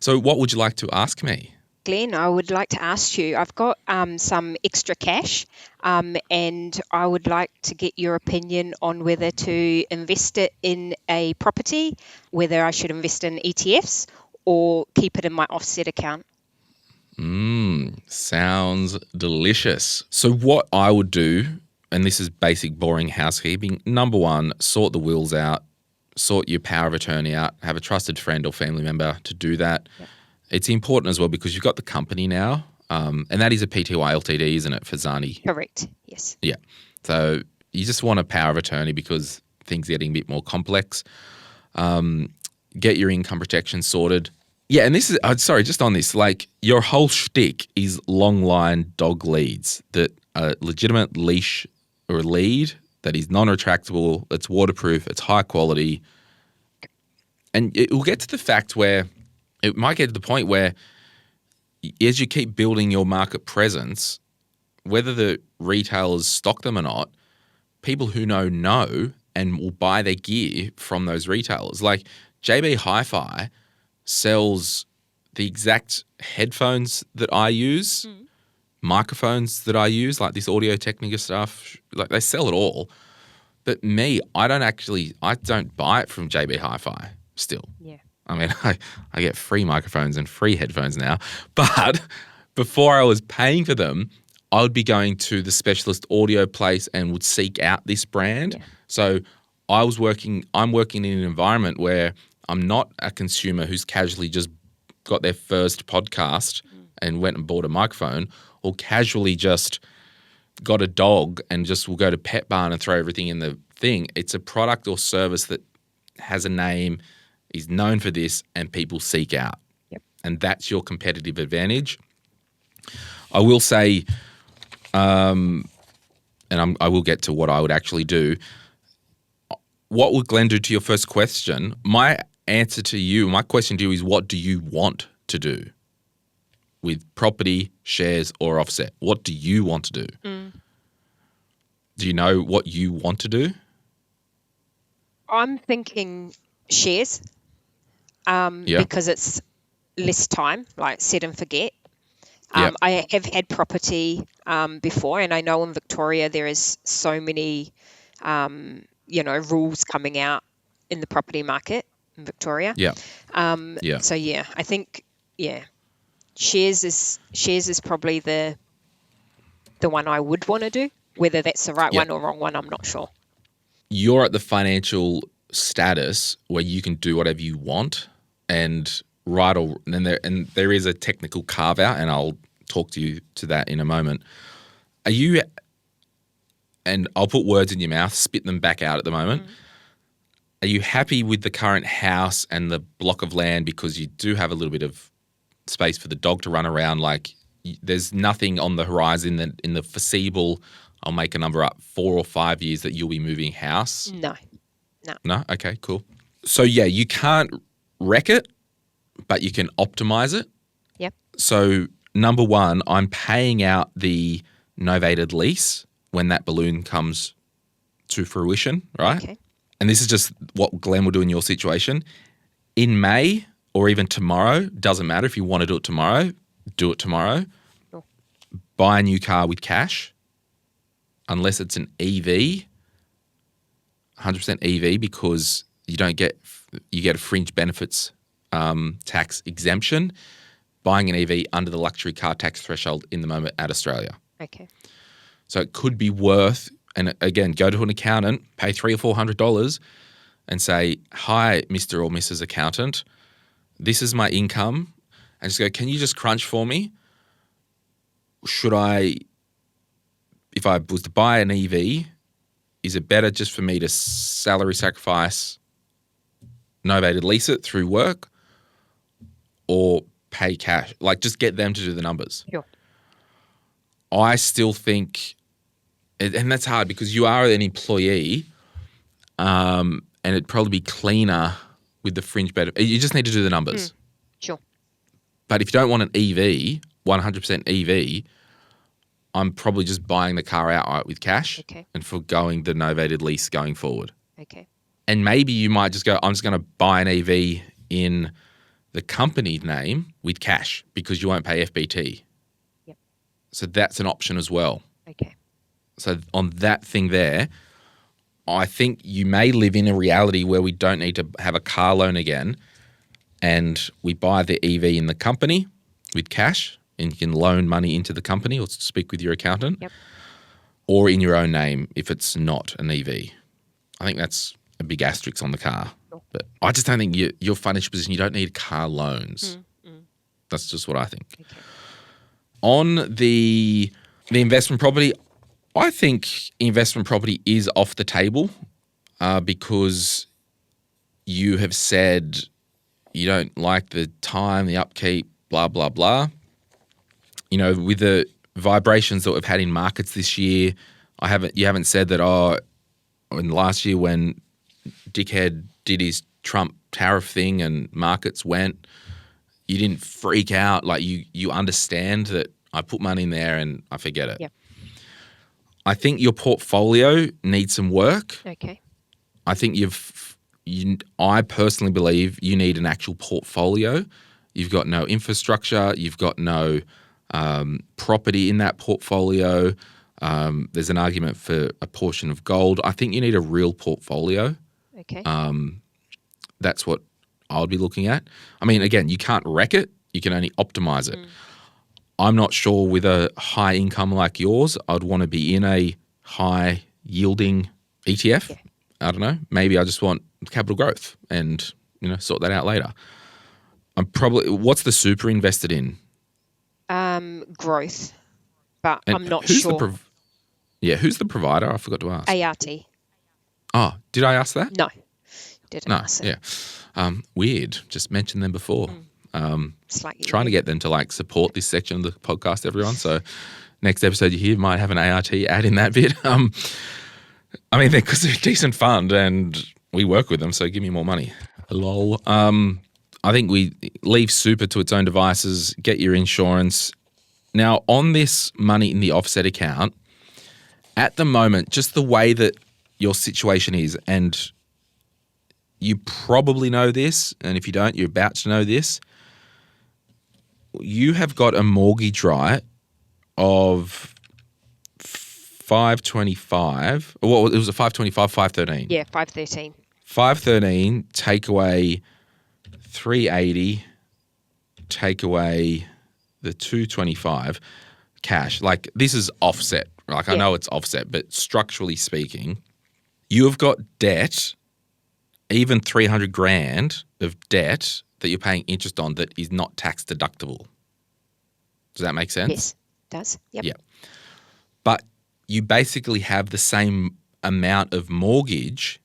So what would you like to ask me? Glenn, I would like to ask you, I've got some extra cash and I would like to get your opinion on whether to invest it in a property, whether I should invest in ETFs or keep it in my offset account. Sounds delicious. So what I would do, and this is basic boring housekeeping, number one, sort the wills out, sort your power of attorney out, have a trusted friend or family member to do that. Yep. It's important as well because you've got the company now, and that is a PTY LTD, isn't it, for Zani? Correct, yes. Yeah. So you just want a power of attorney because things are getting a bit more complex. Get your income protection sorted. Yeah, and this is, just on this, like your whole shtick is long line dog leads, that a legitimate leash or lead that is non-retractable, it's waterproof, it's high quality. And it will get to the fact where it might get to the point where as you keep building your market presence, whether the retailers stock them or not, people who know and will buy their gear from those retailers. Like JB Hi-Fi sells the exact headphones that I use, microphones that I use, like this Audio-Technica stuff. Like they sell it all. But me, I don't buy it from JB Hi-Fi still. Yeah. I mean, I get free microphones and free headphones now. But before I was paying for them, I would be going to the specialist audio place and would seek out this brand. Yeah. So I'm working in an environment where I'm not a consumer who's casually just got their first podcast and went and bought a microphone, or casually just got a dog and just will go to Pet Barn and throw everything in the thing. It's a product or service that has a name, is known for this, and people seek out. Yep. And that's your competitive advantage. I will say, I will get to what I would actually do. What would Glenn do to your first question? My answer to you, my question to you is, what do you want to do with property, shares, or offset? What do you want to do? Do you know what you want to do? I'm thinking shares because it's less time, like set and forget. I have had property before, and I know in Victoria there is so many, rules coming out in the property market in Victoria. Yeah. So I think shares is probably the one I would want to do. Whether that's the right one or wrong one, I'm not sure. You're at the financial status where you can do whatever you want, and there is a technical carve out, and I'll talk to you to that in a moment. Are you? And I'll put words in your mouth, spit them back out at the moment. Are you happy with the current house and the block of land because you do have a little bit of space for the dog to run around? Like there's nothing on the horizon that in the foreseeable, I'll make a number up, 4 or 5 years that you'll be moving house? No. Okay, cool. So you can't wreck it, but you can optimize it. Yep. So number one, I'm paying out the novated lease when that balloon comes to fruition, right? Okay. And this is just what Glenn will do in your situation. In May or even tomorrow, doesn't matter if you want to do it tomorrow, do it tomorrow. Sure. Buy a new car with cash, unless it's an EV, 100% EV, because you get a fringe benefits tax exemption buying an EV under the luxury car tax threshold in the moment at Australia. Okay. So it could be worth, and again, go to an accountant, pay $300 or $400 and say, hi, Mr. or Mrs. Accountant, this is my income. And just go, can you just crunch for me? If I was to buy an EV, is it better just for me to salary sacrifice, novated lease it through work, or pay cash? Like just get them to do the numbers. Sure. I still think, and that's hard because you are an employee, and it'd probably be cleaner with the fringe benefit. You just need to do the numbers. Sure. But if you don't want an EV, 100% EV, I'm probably just buying the car outright with cash and foregoing the novated lease going forward. Okay. And maybe you might just go, I'm just going to buy an EV in the company name with cash because you won't pay FBT. Yep. So that's an option as well. Okay. So on that thing there, I think you may live in a reality where we don't need to have a car loan again, and we buy the EV in the company with cash, and you can loan money into the company or speak with your accountant. Yep. Or in your own name if it's not an EV. I think that's a big asterisk on the car. Sure. But I just don't think your financial position, you don't need car loans. That's just what I think. Okay. On the investment property, I think investment property is off the table because you have said you don't like the time, the upkeep, blah, blah, blah. You know, with the vibrations that we've had in markets this year, you haven't said that, in last year when Dickhead did his Trump tariff thing and markets went, you didn't freak out. Like you understand that I put money in there and I forget it. Yep. I think your portfolio needs some work. Okay. I think I personally believe you need an actual portfolio. You've got no infrastructure. You've got no property in that portfolio. There's an argument for a portion of gold. I think you need a real portfolio. Okay. That's what I would be looking at. I mean, again, you can't wreck it. You can only optimize it. I'm not sure with a high income like yours, I'd want to be in a high yielding ETF. Yeah. I don't know. Maybe I just want capital growth and, sort that out later. What's the super invested in? Growth, but And I'm not who's sure. Who's the provider? I forgot to ask. ART. Oh, did I ask that? No, didn't ask it. Yeah. Weird. Just mentioned them before. Slightly Trying to get them to support this section of the podcast, everyone. So next episode you hear might have an ART ad in that bit. I mean, because they're a decent fund and we work with them, so give me more money. Lol. I think we leave super to its own devices, get your insurance. Now, on this money in the offset account, at the moment, just the way that your situation is, and you probably know this, and if you don't, you're about to know this, you have got a mortgage right of 525. Well, it was a 525, 513. Yeah, 513. 513, take away 380, take away the 225 cash. This is offset. I know it's offset, but structurally speaking, you have got debt, even 300 grand of debt that you're paying interest on that is not tax deductible. Does that make sense? Yes, it does. Yep. Yeah. But you basically have the same amount of mortgage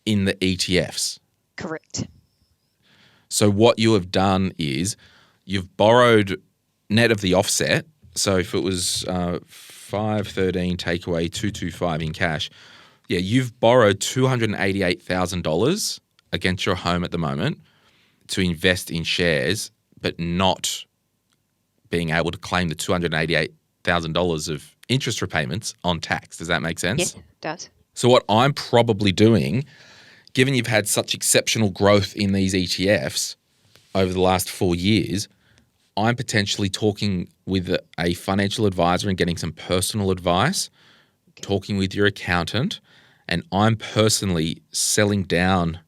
in the ETFs. Correct. So what you have done is you've borrowed net of the offset. So if it was 513 take away 225 in cash, you've borrowed $288,000 against your home at the moment to invest in shares, but not being able to claim the $288,000 of interest repayments on tax. Does that make sense? Yes, it does. So what I'm probably doing, given you've had such exceptional growth in these ETFs over the last 4 years, I'm potentially talking with a financial advisor and getting some personal advice, talking with your accountant, and I'm personally selling down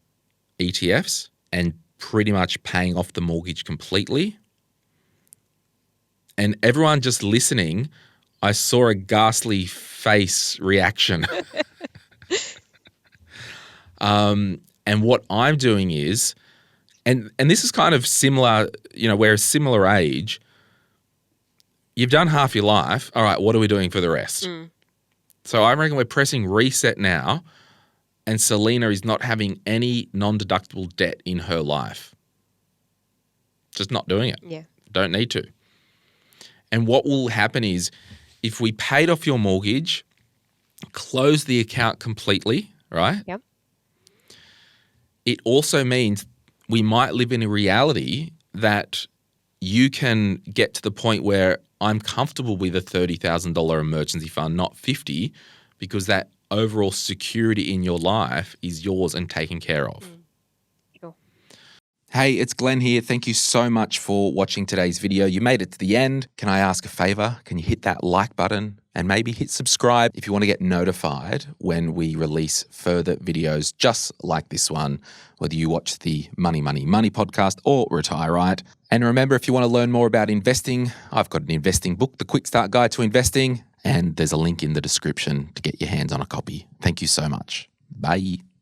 ETFs and pretty much paying off the mortgage completely. And everyone just listening, I saw a ghastly face reaction. And what I'm doing is, and this is kind of similar, we're a similar age. You've done half your life. All right, what are we doing for the rest? So I reckon we're pressing reset now, and Selena is not having any non-deductible debt in her life. Just not doing it. Yeah. Don't need to. And what will happen is if we paid off your mortgage, close the account completely, right? Yep. It also means we might live in a reality that you can get to the point where I'm comfortable with a $30,000 emergency fund, not 50, because that overall security in your life is yours and taken care of. Sure. Hey, it's Glenn here. Thank you so much for watching today's video. You made it to the end. Can I ask a favor? Can you hit that like button and maybe hit subscribe if you want to get notified when we release further videos just like this one, whether you watch the Money podcast or Retire Right. And remember, if you want to learn more about investing, I've got an investing book, The Quick Start Guide to Investing, and there's a link in the description to get your hands on a copy. Thank you so much. Bye.